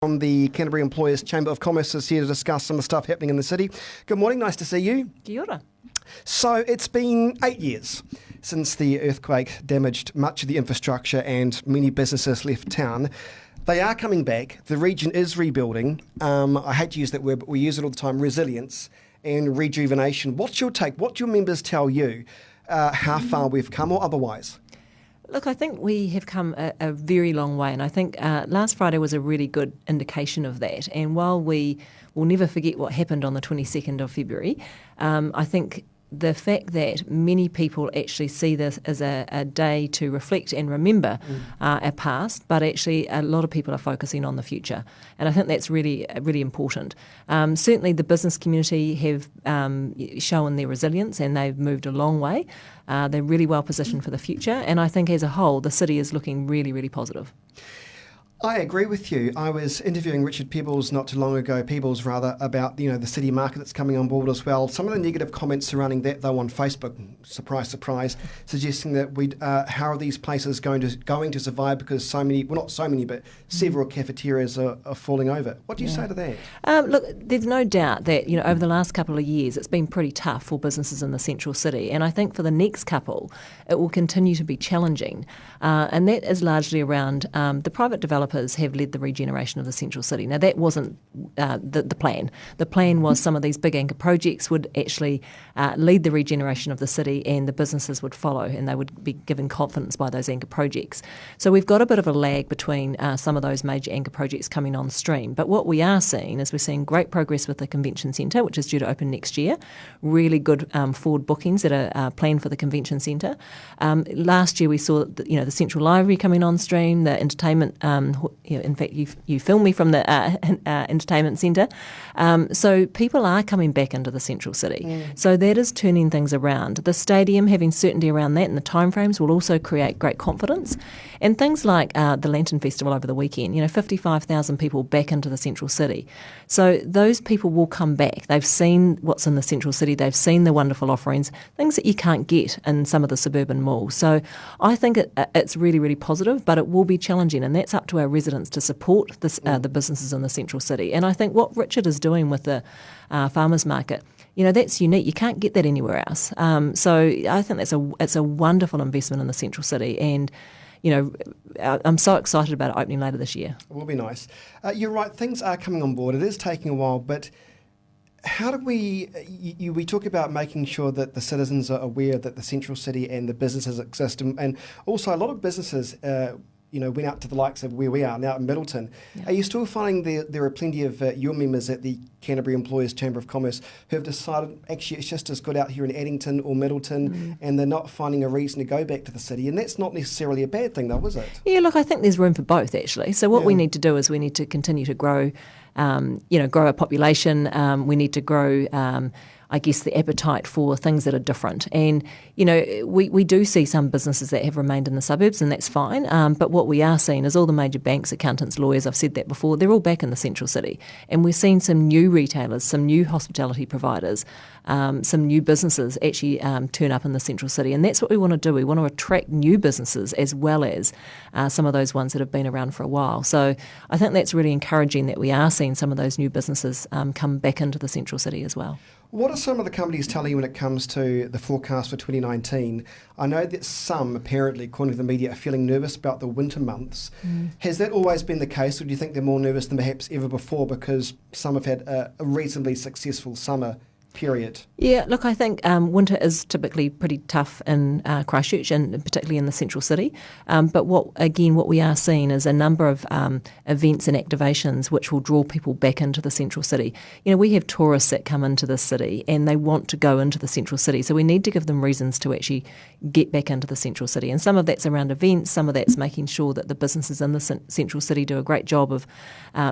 From the Canterbury Employers Chamber of Commerce is here to discuss some of the stuff happening in the city. Good morning, nice to see you. Kia ora. So it's been 8 years since the earthquake damaged much of the infrastructure and many businesses left town. They are coming back. The region is rebuilding. I hate to use that word, but we use it all the time, resilience and rejuvenation. What's your take? What do your members tell you how far we've come or otherwise? Look, I think we have come a very long way, and I think last Friday was a really good indication of that. And while we will never forget what happened on the 22nd of February, I think the fact that many people actually see this as a day to reflect and remember our past, but actually a lot of people are focusing on the future. And I think that's really, really important. Certainly the business community have shown their resilience and they've moved a long way. They're really well positioned for the future. And I think as a whole, the city is looking really, really positive. I agree with you. I was interviewing Richard Peebles not too long ago, about the city market that's coming on board as well. Some of the negative comments surrounding that, though, on Facebook, surprise, surprise, suggesting that how are these places going to survive because so many, well, not so many, but several cafeterias are falling over. What do you say to that? Look, there's no doubt that over the last couple of years, it's been pretty tough for businesses in the central city, and I think for the next couple, it will continue to be challenging, and that is largely around the private developers have led the regeneration of the central city. Now, that wasn't the plan. The plan was some of these big anchor projects would actually lead the regeneration of the city and the businesses would follow and they would be given confidence by those anchor projects. So we've got a bit of a lag between some of those major anchor projects coming on stream. But what we are seeing is we're seeing great progress with the convention centre, which is due to open next year. Really good forward bookings that are planned for the convention centre. Last year we saw the Central Library coming on stream, the entertainment in fact, you filmed me from the entertainment centre. So people are coming back into the central city. So that is turning things around. The stadium, having certainty around that and the timeframes will also create great confidence. And things like the Lantern Festival over the weekend, 55,000 people back into the central city. So those people will come back. They've seen what's in the central city. They've seen the wonderful offerings, things that you can't get in some of the suburban malls. So I think it's really, really positive, but it will be challenging, and that's up to our residents to support this, the businesses in the central city. And I think what Richard is doing with the farmers market, that's unique. You can't get that anywhere else. So I think it's a wonderful investment in the central city, and I'm so excited about it opening later this year. It will be nice. You're right, things are coming on board. It is taking a while, but how do we talk about making sure that the citizens are aware that the central city and the businesses exist, and also a lot of businesses went out to the likes of where we are now in Middleton. Yeah. Are you still finding there are plenty of your members at the Canterbury Employers Chamber of Commerce who have decided actually it's just as good out here in Addington or Middleton, and they're not finding a reason to go back to the city? And that's not necessarily a bad thing, though, is it? Yeah, look, I think there's room for both, actually. So what we need to do is we need to continue to grow, grow our population. We need to grow I guess, the appetite for things that are different. And, we do see some businesses that have remained in the suburbs, and that's fine. But what we are seeing is all the major banks, accountants, lawyers, I've said that before, they're all back in the central city. And we're seeing some new retailers, some new hospitality providers, some new businesses actually turn up in the central city. And that's what we want to do. We want to attract new businesses as well as some of those ones that have been around for a while. So I think that's really encouraging that we are seeing some of those new businesses come back into the central city as well. What are some of the companies telling you when it comes to the forecast for 2019? I know that some, apparently, according to the media, are feeling nervous about the winter months. Has that always been the case, or do you think they're more nervous than perhaps ever before because some have had a reasonably successful summer period? Yeah, look, I think winter is typically pretty tough in Christchurch and particularly in the central city. But what we are seeing is a number of events and activations which will draw people back into the central city. We have tourists that come into the city and they want to go into the central city. So we need to give them reasons to actually get back into the central city. And some of that's around events, some of that's making sure that the businesses in the central city do a great job of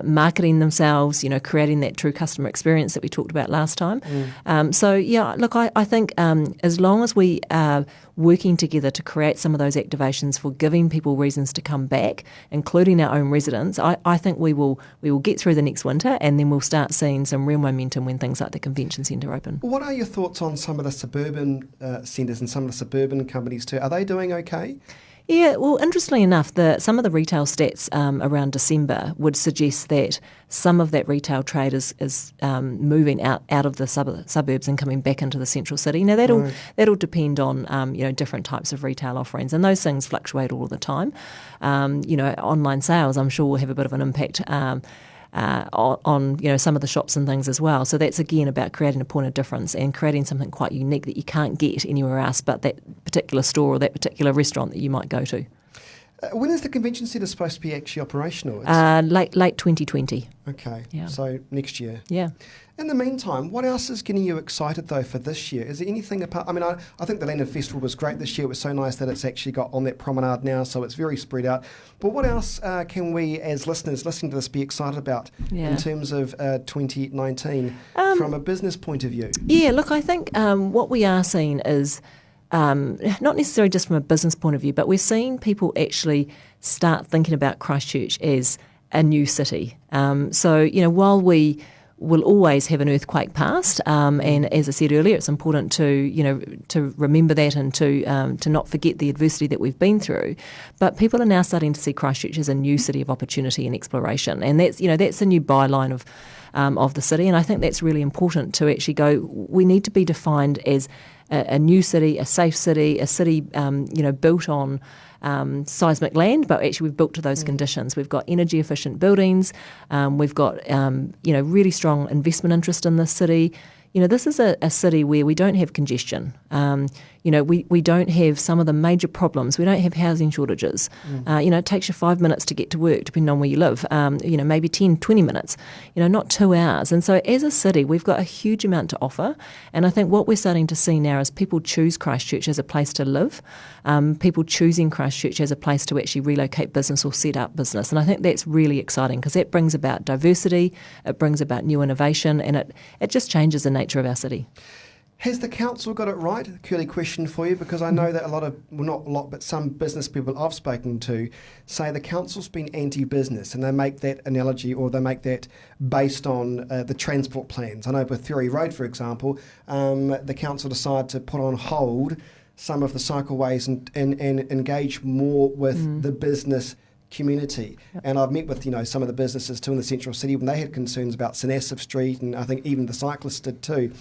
marketing themselves, creating that true customer experience that we talked about last time. I think as long as we are working together to create some of those activations for giving people reasons to come back, including our own residents, I think we will get through the next winter, and then we'll start seeing some real momentum when things like the convention centre open. What are your thoughts on some of the suburban centres and some of the suburban companies too? Are they doing okay? Yeah, well, interestingly enough, some of the retail stats around December would suggest that some of that retail trade is moving out of the suburbs and coming back into the central city. Now, that'll depend on different types of retail offerings, and those things fluctuate all the time. Online sales, I'm sure, will have a bit of an impact on some of the shops and things as well. So that's again about creating a point of difference and creating something quite unique that you can't get anywhere else but that particular store or that particular restaurant that you might go to. When is the convention centre supposed to be actually operational? Late 2020. Okay, yeah. So next year. Yeah. In the meantime, what else is getting you excited though for this year? Is there anything apart? I mean, I think the Leeann Festival was great this year. It was so nice that it's actually got on that promenade now, so it's very spread out. But what else can we, as listeners listening to this, be excited about in terms of 2019 from a business point of view? Yeah, look, I think what we are seeing is not necessarily just from a business point of view, but we're seeing people actually start thinking about Christchurch as a new city. So, while we will always have an earthquake past, and as I said earlier, it's important to remember that and to not forget the adversity that we've been through. But people are now starting to see Christchurch as a new city of opportunity and exploration, and that's a new byline of the city. And I think that's really important to actually go. We need to be defined as a new city, a safe city, a city built on seismic land, but actually we've built to those conditions. We've got energy efficient buildings. We've got really strong investment interest in this city. This is a city where we don't have congestion. We don't have some of the major problems. We don't have housing shortages. It takes you 5 minutes to get to work, depending on where you live. Maybe 10, 20 minutes, not 2 hours. And so as a city, we've got a huge amount to offer. And I think what we're starting to see now is people choose Christchurch as a place to live, people choosing Christchurch as a place to actually relocate business or set up business. And I think that's really exciting because that brings about diversity, it brings about new innovation, and it just changes the nature of our city. Has the council got it right? A curly question for you, because I know that not a lot, but some business people I've spoken to say the council's been anti-business, and they make that analogy, or they make that based on the transport plans. I know with Ferry Road, for example, the council decided to put on hold some of the cycleways and engage more with the business community. Yep. And I've met with some of the businesses too in the central city when they had concerns about St Asaph Street, and I think even the cyclists did too.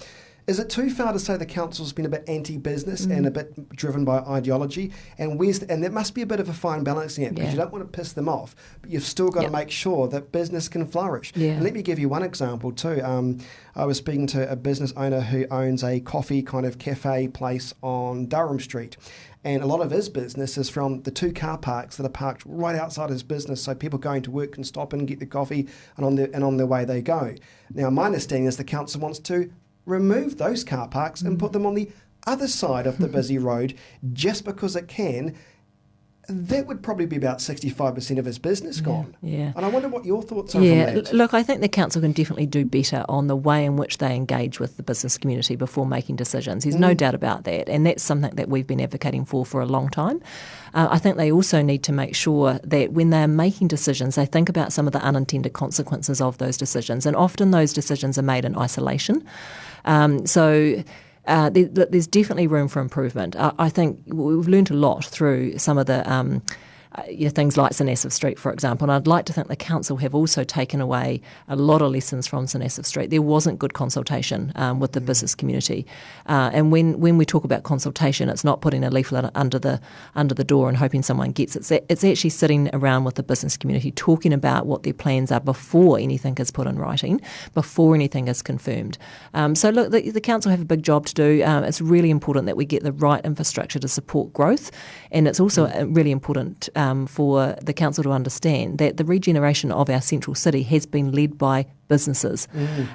Is it too far to say the council's been a bit anti-business and a bit driven by ideology? And there must be a bit of a fine balancing act, because you don't want to piss them off, but you've still got to make sure that business can flourish. Yeah. And let me give you one example too. I was speaking to a business owner who owns a coffee kind of cafe place on Durham Street. And a lot of his business is from the 2 car parks that are parked right outside his business, so people going to work can stop and get the coffee, and on their way they go. Now, my understanding is the council wants to remove those car parks and put them on the other side of the busy road just because it can. That would probably be about 65% of his business gone. Yeah. And I wonder what your thoughts are on that. Look, I think the council can definitely do better on the way in which they engage with the business community before making decisions. There's no doubt about that. And that's something that we've been advocating for a long time. I think they also need to make sure that when they're making decisions, they think about some of the unintended consequences of those decisions. And often those decisions are made in isolation. There's definitely room for improvement. I think we've learned a lot through some of the things like St Asaph Street, for example, and I'd like to think the council have also taken away a lot of lessons from St Asaph Street. There wasn't good consultation with the business community, and when we talk about consultation, it's not putting a leaflet under the door and hoping someone gets it. It's actually sitting around with the business community, talking about what their plans are before anything is put in writing, before anything is confirmed. So look, the council have a big job to do. It's really important that we get the right infrastructure to support growth, and it's also really important for the council to understand that the regeneration of our central city has been led by businesses.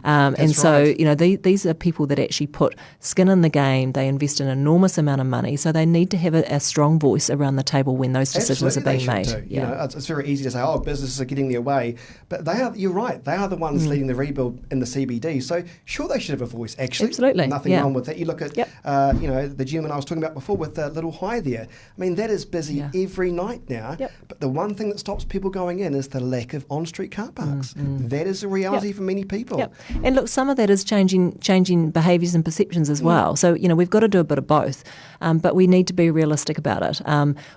And so, right. These are people that actually put skin in the game. They invest an enormous amount of money. So they need to have a strong voice around the table when those decisions are being made. Yeah. It's very easy to say, businesses are getting their way. But you're right. They are the ones leading the rebuild in the CBD. So sure, they should have a voice, actually. Absolutely. Nothing wrong with that. You look at, the gentleman I was talking about before with Little High there. I mean, that is busy every night now. Yep. But the one thing that stops people going in is the lack of on-street car parks. That is a reality. not even many people. Yep. And look, some of that is changing behaviours and perceptions as well. So, we've got to do a bit of both, but we need to be realistic about it.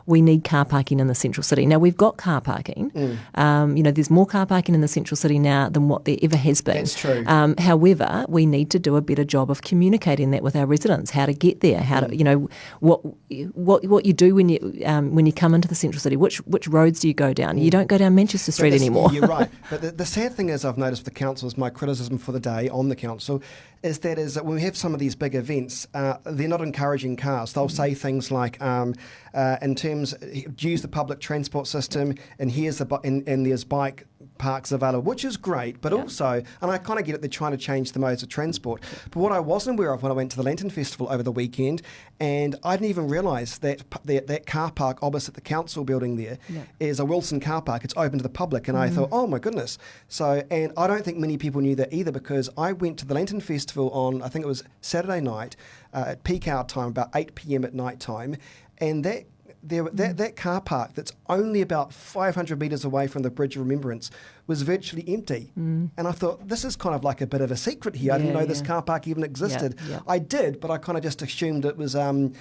We need car parking in the central city. Now, we've got car parking. There's more car parking in the central city now than what there ever has been. That's true. However, we need to do a better job of communicating that with our residents, how to get there, how to, what you do when you come into the central city, which roads do you go down? You don't go down Manchester Street anymore. You're right. But the sad thing is, I've noticed with the council, is my criticism for the day on the council, is that when we have some of these big events, they're not encouraging cars. They'll say things like, in terms, use the public transport system, and there's bike parks available, which is great, but also, and I kind of get it, they're trying to change the modes of transport. But what I wasn't aware of when I went to the Lantern Festival over the weekend, and I didn't even realise that car park opposite the council building there is a Wilson car park. It's open to the public, and I thought, oh my goodness. So, and I don't think many people knew that either, because I went to the Lantern Festival on, I think it was Saturday night, at peak hour time, about 8 p.m. at night time, and that car park that's only about 500 metres away from the Bridge of Remembrance was virtually empty. And I thought, this is kind of like a bit of a secret here. I didn't know this car park even existed. I did, but I kind of just assumed it was a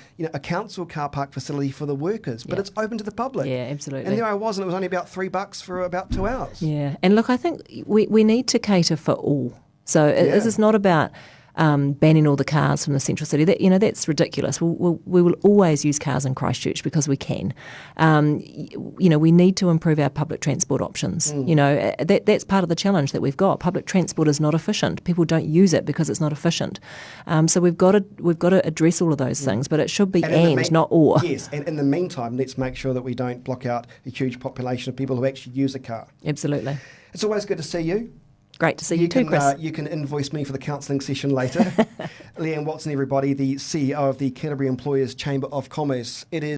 council car park facility for the workers. But it's open to the public. Yeah, absolutely. And there I was, and it was only about $3 for about 2 hours. Yeah, and look, I think we need to cater for all. So this is not about banning all the cars from the central city. That's ridiculous. We will always use cars in Christchurch because we can. We need to improve our public transport options. That's part of the challenge that we've got. Public transport is not efficient. People don't use it because it's not efficient. So we've got to address all of those things, but it should be not or. Yes, and in the meantime, let's make sure that we don't block out a huge population of people who actually use a car. Absolutely. It's always good to see you. Great to see you too, Chris. You can invoice me for the counselling session later. Leeann Watson, everybody, the CEO of the Canterbury Employers Chamber of Commerce. It is